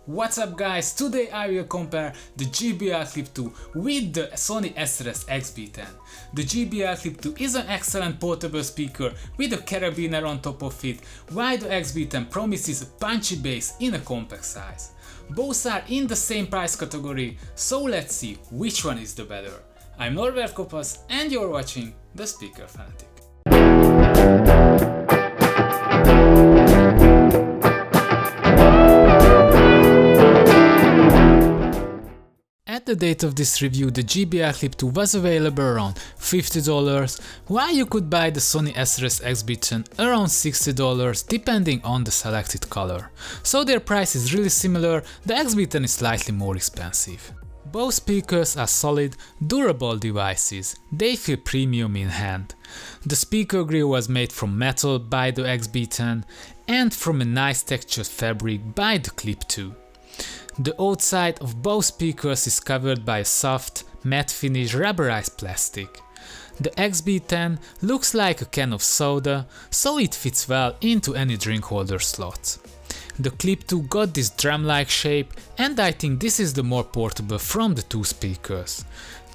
What's up guys, today I will compare the JBL Clip 2 with the Sony SRS-XB10. The JBL Clip 2 is an excellent portable speaker with a carabiner on top of it, while the XB10 promises a punchy bass in a compact size. Both are in the same price category, so let's see which one is the better. I'm Norbert Kopasz and you're watching The Speaker Fanatic. At the date of this review, the JBL Clip 2 was available around $50, while you could buy the Sony SRS-XB10 around $60 depending on the selected color. So their price is really similar, the XB10 is slightly more expensive. Both speakers are solid, durable devices, they feel premium in hand. The speaker grill was made from metal by the XB10 and from a nice textured fabric by the Clip 2. The outside of both speakers is covered by a soft, matte finish rubberized plastic. The XB10 looks like a can of soda, so it fits well into any drink holder slot. The Clip 2 got this drum-like shape, and I think this is the more portable from the two speakers.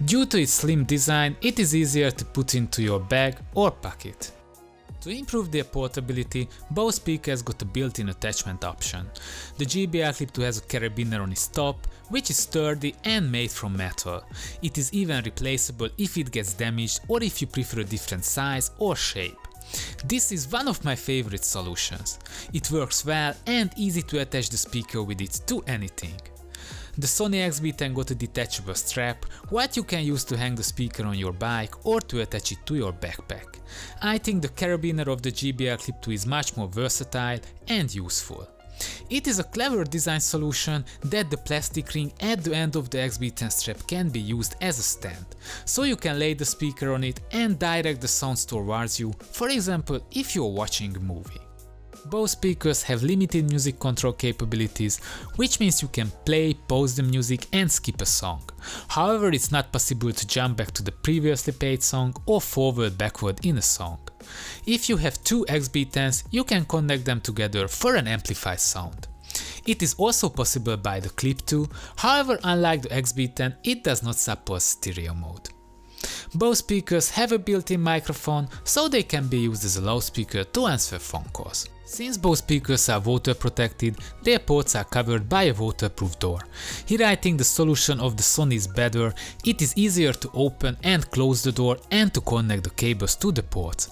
Due to its slim design, it is easier to put into your bag or pocket. To improve their portability, both speakers got a built-in attachment option. The JBL Clip 2 has a carabiner on its top, which is sturdy and made from metal. It is even replaceable if it gets damaged or if you prefer a different size or shape. This is one of my favorite solutions. It works well and easy to attach the speaker with it to anything. The Sony XB10 got a detachable strap, what you can use to hang the speaker on your bike or to attach it to your backpack. I think the carabiner of the JBL Clip 2 is much more versatile and useful. It is a clever design solution that the plastic ring at the end of the XB10 strap can be used as a stand, so you can lay the speaker on it and direct the sounds towards you, for example if you're watching a movie. Both speakers have limited music control capabilities, which means you can play, pause the music and skip a song. However, it's not possible to jump back to the previously played song or forward backward in a song. If you have two XB10s, you can connect them together for an amplified sound. It is also possible by the Clip 2, however unlike the XB10 it does not support stereo mode. Both speakers have a built-in microphone, so they can be used as a loudspeaker to answer phone calls. Since both speakers are water protected, their ports are covered by a waterproof door. Here I think the solution of the Sony is better, it is easier to open and close the door and to connect the cables to the ports.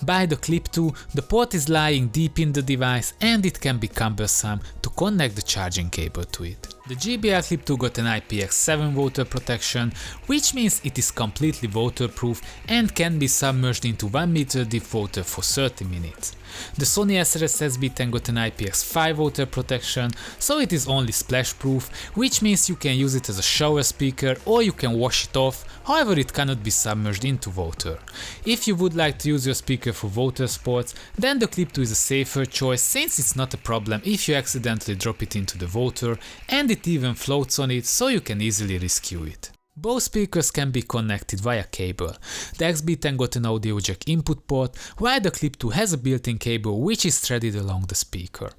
By the Clip 2, the port is lying deep in the device and it can be cumbersome to connect the charging cable to it. The JBL Clip 2 got an IPX7 water protection, which means it is completely waterproof and can be submerged into 1 meter deep water for 30 minutes. The Sony SRS-XB10 got an IPX5 water protection, so it is only splash proof, which means you can use it as a shower speaker or you can wash it off, however it cannot be submerged into water. If you would like to use your speaker for water sports, then the Clip 2 is a safer choice since it's not a problem if you accidentally drop it into the water and it even floats on it, so you can easily rescue it. Both speakers can be connected via cable. The XB10 got an audio jack input port, while the Clip 2 has a built-in cable which is threaded along the speaker.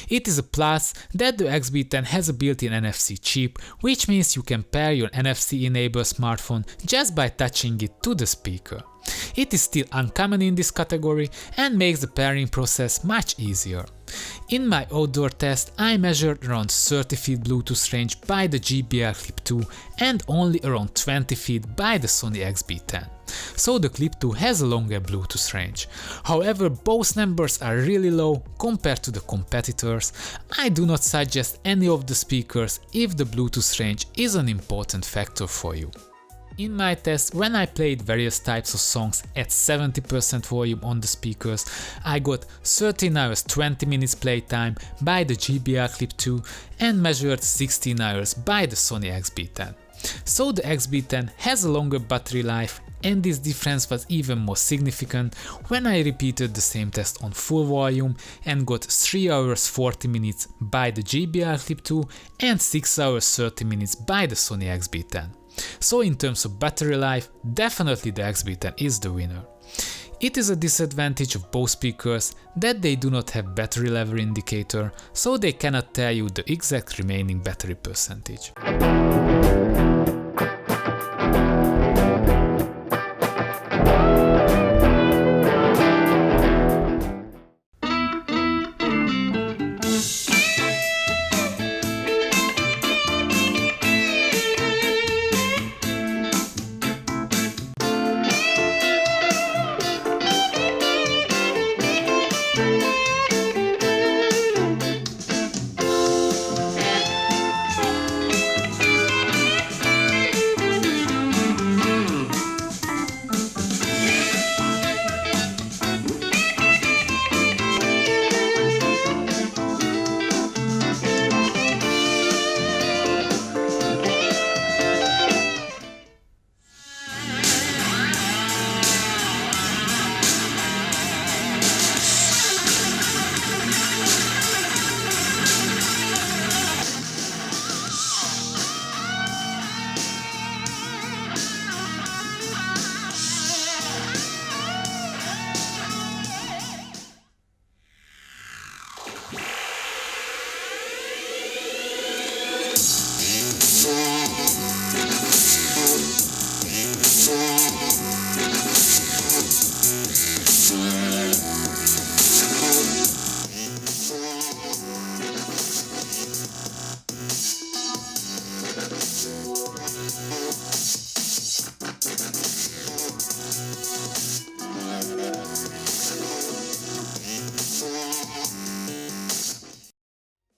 It is a plus that the XB10 has a built-in NFC chip, which means you can pair your NFC-enabled smartphone just by touching it to the speaker. It is still uncommon in this category and makes the pairing process much easier. In my outdoor test, I measured around 30 feet Bluetooth range by the JBL Clip 2 and only around 20 feet by the Sony XB10. So the Clip 2 has a longer Bluetooth range. However, both numbers are really low compared to the competitors. I do not suggest any of the speakers if the Bluetooth range is an important factor for you. In my test, when I played various types of songs at 70% volume on the speakers, I got 13 hours 20 minutes playtime by the JBL Clip 2 and measured 16 hours by the Sony XB10. So the XB10 has a longer battery life, and this difference was even more significant when I repeated the same test on full volume and got 3 hours 40 minutes by the JBL Clip 2 and 6 hours 30 minutes by the Sony XB10. So in terms of battery life, definitely the XB10 is the winner. It is a disadvantage of both speakers that they do not have battery level indicator, so they cannot tell you the exact remaining battery percentage.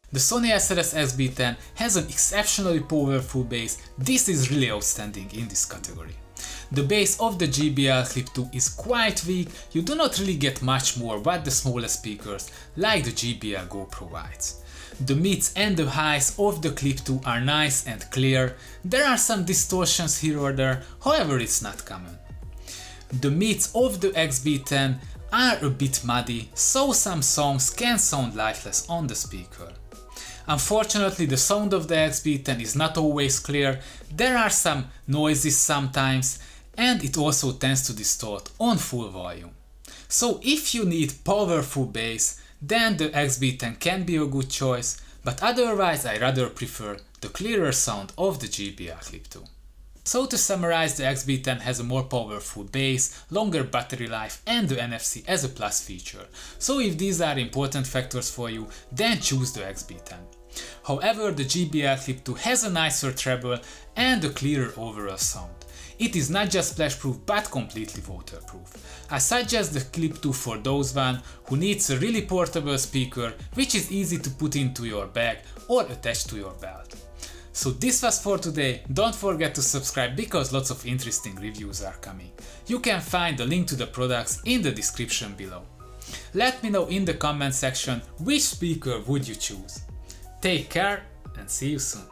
The Sony SRS-XB10 has an exceptionally powerful bass. This is really outstanding in this category. The bass of the JBL Clip 2 is quite weak, you do not really get much more what the smallest speakers like the JBL Go provides. The mids and the highs of the Clip 2 are nice and clear, there are some distortions here or there, however it's not common. The mids of the XB10 are a bit muddy, so some songs can sound lifeless on the speaker. Unfortunately, the sound of the XB10 is not always clear, there are some noises sometimes, and it also tends to distort on full volume. So if you need powerful bass, then the XB10 can be a good choice, but otherwise I rather prefer the clearer sound of the JBL Clip 2. So to summarize, the XB10 has a more powerful bass, longer battery life and the NFC as a plus feature. So if these are important factors for you, then choose the XB10. However, the JBL Clip 2 has a nicer treble and a clearer overall sound. It is not just splash-proof but completely waterproof. I suggest the Clip 2 for those who needs a really portable speaker which is easy to put into your bag or attach to your belt. So this was for today, don't forget to subscribe because lots of interesting reviews are coming. You can find the link to the products in the description below. Let me know in the comment section which speaker would you choose. Take care and see you soon.